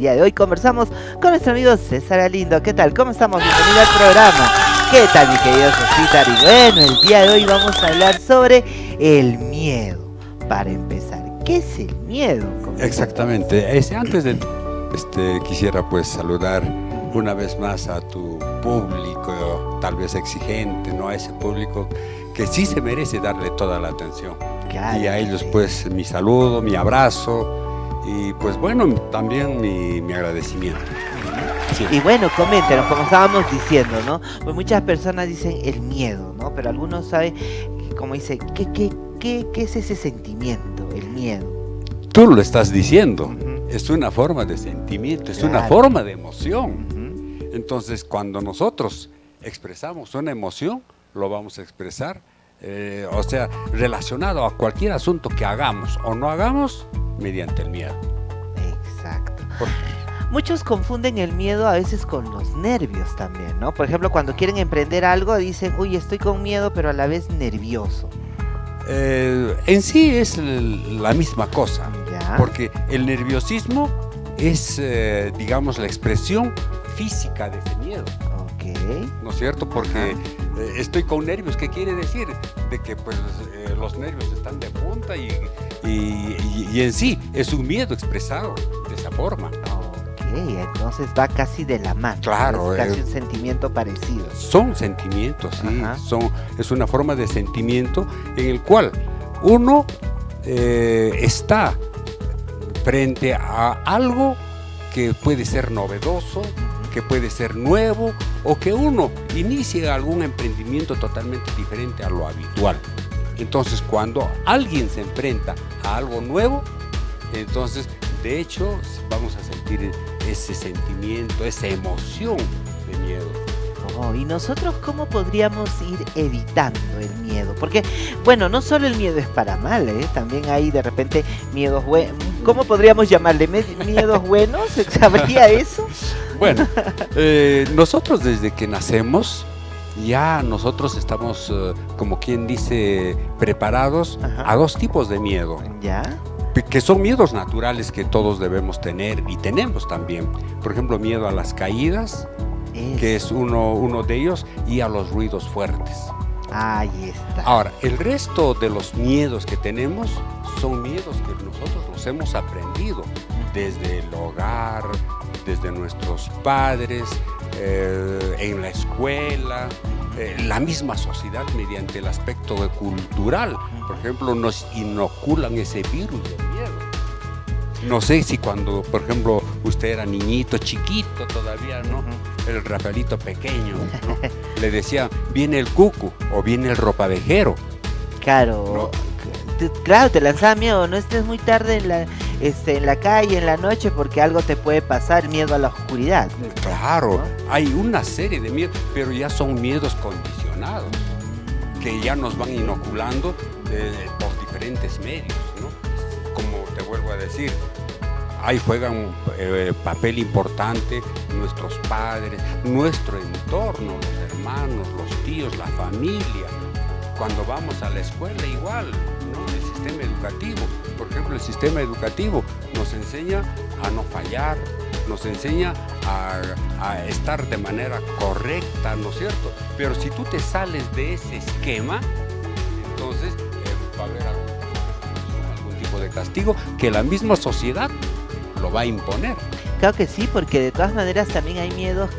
día de hoy conversamos con nuestro amigo César Galindo. ¿Qué tal? ¿Cómo estamos? Bienvenido al programa. ¿Qué tal, mi querido César? Y bueno, el día de hoy vamos a hablar sobre el miedo. Para empezar, ¿qué es el miedo? Exactamente. Antes de quisiera pues saludar una vez más a tu público, tal vez exigente, ¿no? A ese público que sí se merece darle toda la atención. Claro, y a ellos pues mi saludo, mi abrazo y pues bueno, también mi agradecimiento. Sí. Y bueno, coméntenos, como estábamos diciendo, ¿no? Pues muchas personas dicen el miedo, ¿no? Pero algunos saben, como dice, ¿qué es ese sentimiento, el miedo? Tú lo estás diciendo, es una forma de sentimiento, es una forma de emoción. Entonces, cuando nosotros expresamos una emoción, lo vamos a expresar, relacionado a cualquier asunto que hagamos o no hagamos, mediante el miedo. Exacto. Muchos confunden el miedo a veces con los nervios también, ¿no? Por ejemplo, cuando quieren emprender algo, dicen, uy, estoy con miedo, pero a la vez nervioso. En sí es la misma cosa, ¿ya? Porque el nerviosismo es, digamos, la expresión física de ese miedo. ¿No es cierto? Porque estoy con nervios, ¿qué quiere decir? De que pues los nervios están de punta y en sí es un miedo expresado de esa forma. Entonces va casi de la mano. Claro. Es casi un sentimiento parecido. Son sentimientos, sí. Es una forma de sentimiento en el cual uno está frente a algo que puede ser novedoso, que puede ser nuevo, o que uno inicie algún emprendimiento totalmente diferente a lo habitual. Entonces, cuando alguien se enfrenta a algo nuevo, entonces, de hecho, vamos a sentir ese sentimiento, esa emoción de miedo. ¿Y nosotros cómo podríamos ir evitando el miedo? Porque, bueno, no solo el miedo es para mal, también hay de repente miedos buenos. ¿Cómo podríamos llamarle? ¿Miedos buenos? ¿Sabría eso? Bueno, nosotros desde que nacemos, ya nosotros estamos, como quien dice, preparados a dos tipos de miedo. ¿Ya? Que son miedos naturales que todos debemos tener y tenemos también. Por ejemplo, miedo a las caídas, que es uno de ellos, y a los ruidos fuertes. Ahí está. Ahora, el resto de los miedos que tenemos son miedos que nosotros los hemos aprendido desde el hogar, desde nuestros padres, en la escuela, la misma sociedad mediante el aspecto cultural. Por ejemplo, nos inoculan ese virus de miedo. No sé si cuando, por ejemplo, usted era niñito, chiquito todavía, ¿no? El Rafaelito pequeño, ¿no? Le decían, viene el cucu o viene el ropavejero. Claro, ¿no? Claro, te lanzaba miedo, no estés muy tarde en la calle, en la noche, porque algo te puede pasar, miedo a la oscuridad. Claro, ¿no? Hay una serie de miedos, pero ya son miedos condicionados, que ya nos van inoculando por diferentes medios, ¿no? Como te vuelvo a decir, ahí juegan papel importante nuestros padres, nuestro entorno, los hermanos, los tíos, la familia. Cuando vamos a la escuela igual, ¿no? El sistema educativo, por ejemplo, el sistema educativo nos enseña a no fallar, nos enseña a estar de manera correcta, ¿no es cierto? Pero si tú te sales de ese esquema, entonces va a haber algún tipo de castigo que la misma sociedad lo va a imponer. Claro que sí, porque de todas maneras también hay miedos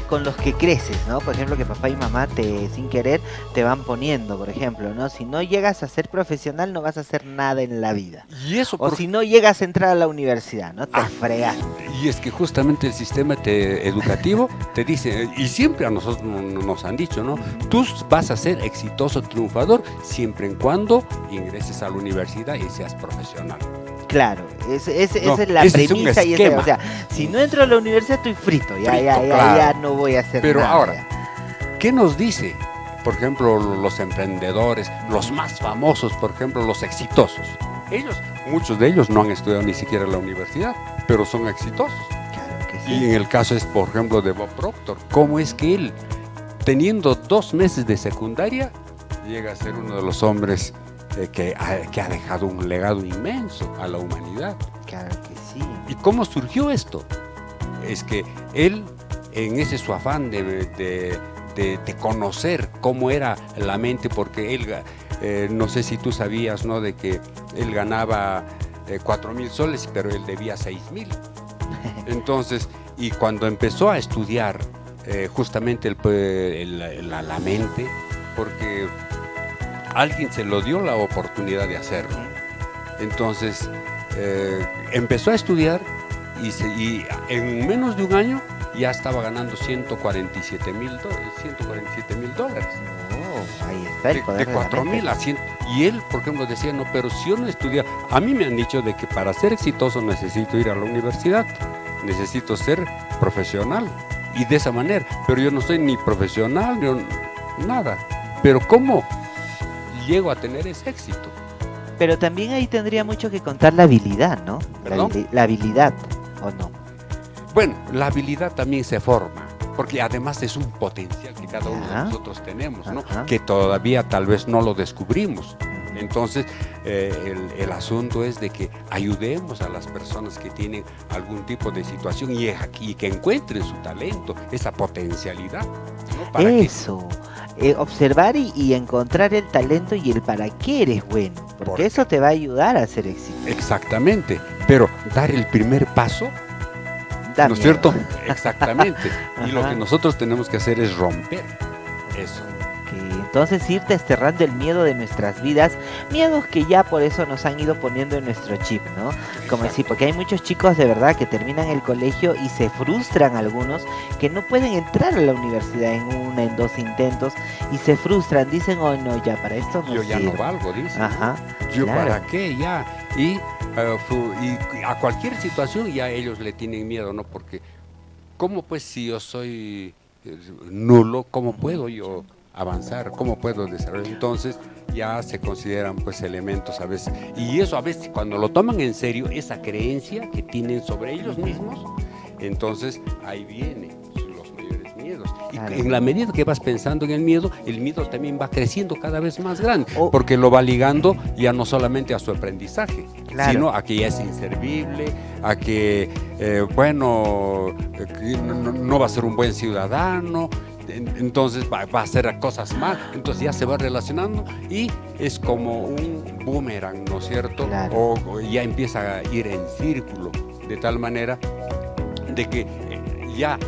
con los que creces, ¿no? Por ejemplo, que papá y mamá sin querer te van poniendo, por ejemplo, ¿no? Si no llegas a ser profesional no vas a hacer nada en la vida. Y eso si no llegas a entrar a la universidad, ¿no? Te fregas. Y es que justamente el sistema educativo te dice, y siempre a nosotros nos han dicho, ¿no? Tú vas a ser exitoso, triunfador, siempre en cuando ingreses a la universidad y seas profesional. Claro, esa es la premisa y o sea, si no entro a la universidad estoy frito, ya no voy a hacer Pero nada. Pero ahora, ya. ¿Qué nos dice? Por ejemplo, los emprendedores, los más famosos, por ejemplo, los exitosos. Muchos de ellos no han estudiado ni siquiera en la universidad, pero son exitosos. Claro que sí. Y en el caso es, por ejemplo, de Bob Proctor. ¿Cómo es que él, teniendo 2 meses de secundaria, llega a ser uno de los hombres que ha dejado un legado inmenso a la humanidad? Claro que sí. ¿Y cómo surgió esto? es que él, en ese su afán de conocer cómo era la mente, porque él, no sé si tú sabías, ¿no?, de que él ganaba 4,000 soles, pero él debía 6,000. Entonces, y cuando empezó a estudiar justamente la mente, porque alguien se lo dio la oportunidad de hacerlo. Entonces, empezó a estudiar y en menos de un año ya estaba ganando 147,000 dólares. Oh, ahí está el poder de 4,000 a 100. Y él, por ejemplo, decía, no, pero si yo no estudié, a mí me han dicho de que para ser exitoso necesito ir a la universidad, necesito ser profesional, y de esa manera, pero yo no soy ni profesional, ni nada. Pero ¿cómo llego a tener ese éxito? Pero también ahí tendría mucho que contar la habilidad, ¿no? La habilidad, ¿o no? Bueno, la habilidad también se forma, porque además es un potencial que cada uno de nosotros tenemos, ¿no? Que todavía tal vez no lo descubrimos. Entonces, el asunto es de que ayudemos a las personas que tienen algún tipo de situación y que encuentren su talento, esa potencialidad, ¿no? ¿Para eso? Observar y encontrar el talento y el para qué eres bueno, porque eso te va a ayudar a ser exitoso. Exactamente, pero dar el primer paso, ¿no es cierto? Exactamente. Y lo que nosotros tenemos que hacer es romper eso. Entonces ir desterrando el miedo de nuestras vidas, miedos que ya por eso nos han ido poniendo en nuestro chip, ¿no? Como decir, porque hay muchos chicos de verdad que terminan el colegio y se frustran algunos que no pueden entrar a la universidad en 2 intentos y se frustran, dicen, oh no, ya para esto no sirve. Yo ya no valgo, dicen. Yo para qué ya, y a cualquier situación ya ellos le tienen miedo, ¿no? Porque ¿cómo pues si yo soy nulo, cómo puedo yo avanzar, cómo puedo desarrollar? Entonces ya se consideran pues elementos a veces, y eso a veces cuando lo toman en serio, esa creencia que tienen sobre ellos mismos, entonces ahí vienen los mayores miedos. Y en la medida que vas pensando en el miedo también va creciendo cada vez más grande, porque lo va ligando ya no solamente a su aprendizaje, sino a que ya es inservible, a que no va a ser un buen ciudadano. Entonces va a hacer cosas mal, entonces ya se va relacionando y es como un boomerang, ¿no es cierto? O ya empieza a ir en círculo, de tal manera de que ya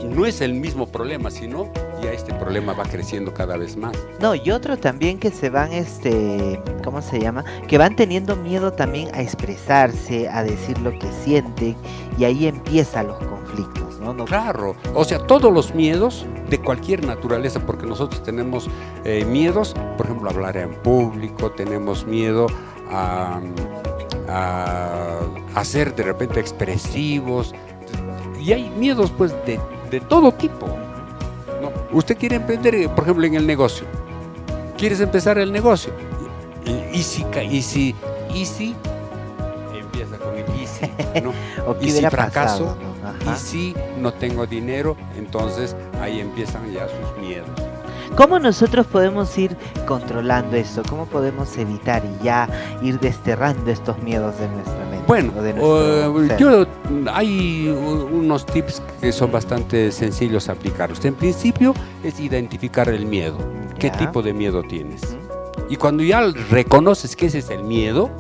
no es el mismo problema, sino ya este problema va creciendo cada vez más. No, y otro también que se van, ¿cómo se llama? Que van teniendo miedo también a expresarse, a decir lo que sienten, y ahí empiezan los conflictos, ¿no? Claro, o sea, todos los miedos de cualquier naturaleza, porque nosotros tenemos miedos, por ejemplo, a hablar en público, tenemos miedo a ser de repente expresivos, y hay miedos pues de todo tipo, ¿no? Usted quiere emprender, por ejemplo, en el negocio, quieres empezar el negocio, y si empieza con el easy, ¿no? Y si fracaso, pasado, ¿no? Y si no tengo dinero, entonces ahí empiezan ya sus miedos. ¿Cómo nosotros podemos ir controlando esto? ¿Cómo podemos evitar y ya ir desterrando estos miedos de nuestra mente? Bueno, hay unos tips que son bastante sencillos a aplicarlos. En principio es identificar el miedo. ¿Qué tipo de miedo tienes? Y cuando ya reconoces que ese es el miedo,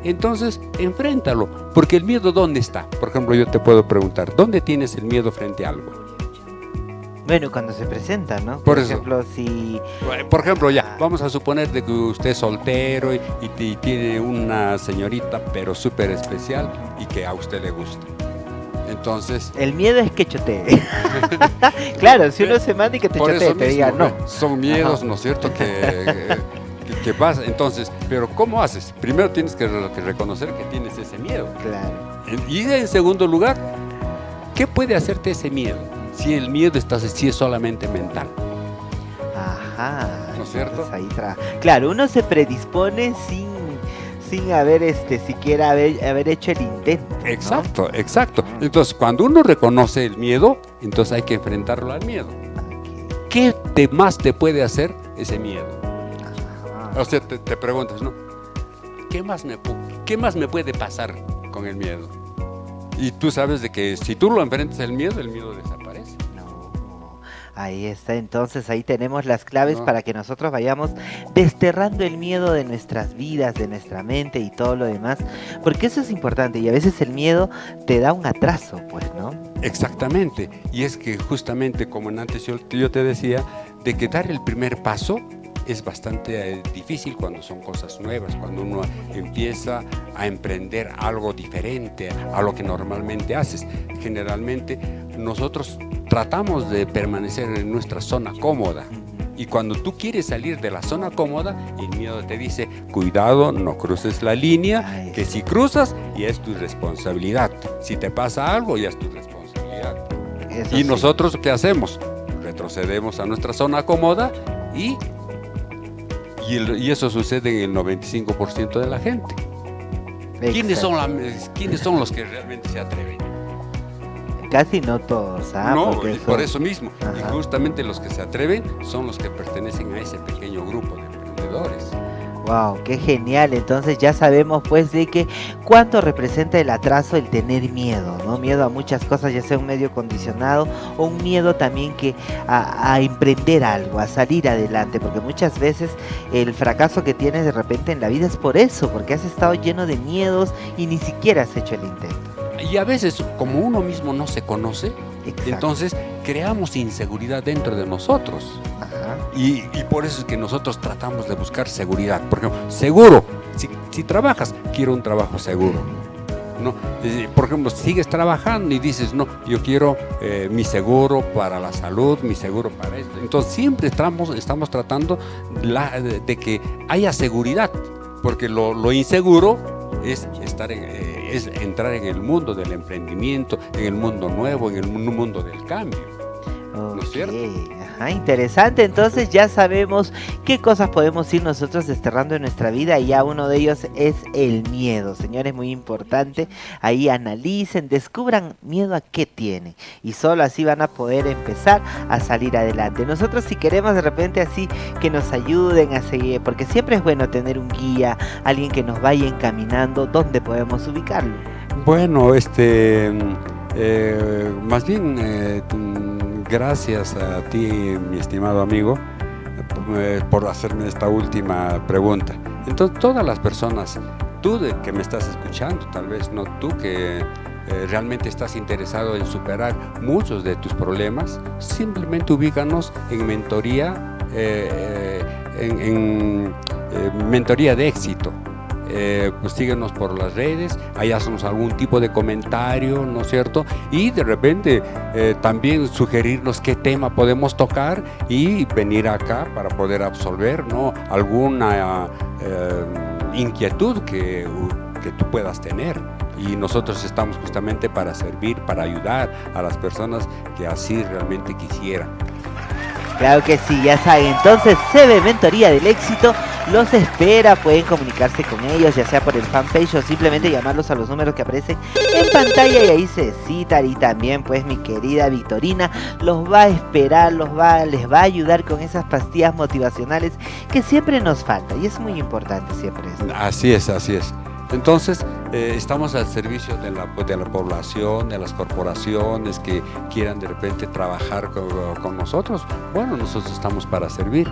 entonces enfréntalo. Porque el miedo, ¿dónde está? Por ejemplo, yo te puedo preguntar, ¿dónde tienes el miedo frente a algo? Bueno, cuando se presenta, ¿no? Por ejemplo, si... Por ejemplo, ya, vamos a suponer de que usted es soltero y tiene una señorita, pero súper especial y que a usted le gusta. Entonces... El miedo es que chotee. Claro, si uno se manda y que te chotee, te diga no. Son miedos, ¿no es cierto? Que pasa. Entonces, pero ¿cómo haces? Primero tienes que reconocer que tienes ese miedo. Claro. Y en segundo lugar, ¿qué puede hacerte ese miedo? Si el miedo si es solamente mental. Ajá. ¿No es cierto? Ahí claro, uno se predispone sin haber siquiera haber hecho el intento, ¿no? Exacto. Entonces, cuando uno reconoce el miedo, entonces hay que enfrentarlo al miedo. ¿Qué más te puede hacer ese miedo? Ajá. O sea, te preguntas, ¿no? ¿Qué más me puede pasar con el miedo? Y tú sabes de que si tú lo enfrentas el miedo desaparece. No, ahí está, entonces ahí tenemos las claves No. para que nosotros vayamos desterrando el miedo de nuestras vidas, de nuestra mente y todo lo demás, porque eso es importante y a veces el miedo te da un atraso, pues, ¿no? Exactamente. Y es que justamente como antes yo te decía, de que dar el primer paso es bastante difícil cuando son cosas nuevas, cuando uno empieza a emprender algo diferente a lo que normalmente haces. Generalmente nosotros tratamos de permanecer en nuestra zona cómoda. Y cuando tú quieres salir de la zona cómoda, el miedo te dice, cuidado, no cruces la línea, que si cruzas, ya es tu responsabilidad. Si te pasa algo, ya es tu responsabilidad. Eso Y sí. nosotros, ¿qué hacemos? Retrocedemos a nuestra zona cómoda y eso sucede en el 95% de la gente. ¿Quiénes son los que realmente se atreven? Casi no todos, ¿ah? No, Porque y por eso mismo. Ajá. Y justamente los que se atreven son los que pertenecen a ese pequeño grupo de emprendedores. Wow, qué genial. Entonces ya sabemos pues de que cuánto representa el atraso el tener miedo, ¿no? Miedo a muchas cosas, ya sea un medio condicionado o un miedo también que a emprender algo, a salir adelante, porque muchas veces el fracaso que tienes de repente en la vida es por eso, porque has estado lleno de miedos y ni siquiera has hecho el intento. Y a veces, como uno mismo no se conoce, Exacto. entonces creamos inseguridad dentro de nosotros. Ajá. Y por eso es que nosotros tratamos de buscar seguridad. Por ejemplo, seguro, si trabajas, quiero un trabajo seguro, ¿no? Por ejemplo, sigues trabajando y dices, no, yo quiero mi seguro para la salud, mi seguro para esto. Entonces siempre estamos tratando de que haya seguridad, porque lo inseguro es entrar en el mundo del emprendimiento, en el mundo nuevo, en el mundo del cambio. ¿No es cierto? Ajá, interesante. Entonces ya sabemos qué cosas podemos ir nosotros desterrando en nuestra vida y ya uno de ellos es el miedo. Señores, muy importante. Ahí analicen, descubran miedo a qué tienen y solo así van a poder empezar a salir adelante. Nosotros si queremos de repente así que nos ayuden a seguir, porque siempre es bueno tener un guía, alguien que nos vaya encaminando, ¿dónde podemos ubicarlo? Bueno, más bien gracias a ti, mi estimado amigo, por hacerme esta última pregunta. Entonces, todas las personas, tú que me estás escuchando, tal vez no tú que realmente estás interesado en superar muchos de tus problemas, simplemente ubícanos en mentoría, mentoría de éxito. Pues síguenos por las redes, ahí haznos algún tipo de comentario, ¿no es cierto? Y de repente también sugerirnos qué tema podemos tocar y venir acá para poder absolver, ¿no?, alguna inquietud que tú puedas tener. Y nosotros estamos justamente para servir, para ayudar a las personas que así realmente quisieran. Claro que sí, ya saben. Entonces, CB Mentoría del Éxito los espera. Pueden comunicarse con ellos, ya sea por el fanpage o simplemente llamarlos a los números que aparecen en pantalla y ahí se citan. Y también, pues, mi querida Victorina los va a esperar, les va a ayudar con esas pastillas motivacionales que siempre nos faltan. Y es muy importante siempre esto. Así es, así es. Entonces, estamos al servicio de la población, de las corporaciones que quieran de repente trabajar con nosotros. Bueno, nosotros estamos para servir.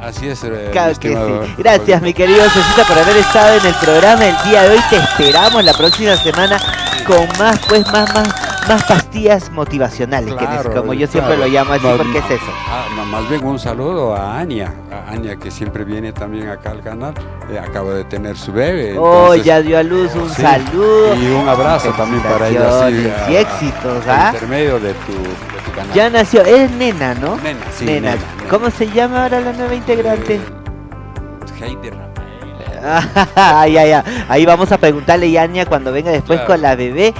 Así es. Claro que sí. Gracias, mi querido Cecita, por haber estado en el programa el día de hoy. Te esperamos la próxima semana con más pastillas motivacionales, Claro, que como yo siempre lo llamo así, porque es eso. Más bien un saludo a Anya, que siempre viene también acá al canal. Acaba de tener su bebé. Entonces, ya dio a luz, un sí, saludo. Y un abrazo también para ella. Sí, y éxitos, por intermedio de tu canal. Ya nació, es nena, ¿no? Nena, sí, Nena. nena. ¿Cómo se llama ahora la nueva integrante? Heidi Rafael. Ahí vamos a preguntarle a Anya cuando venga después Claro. con la bebé.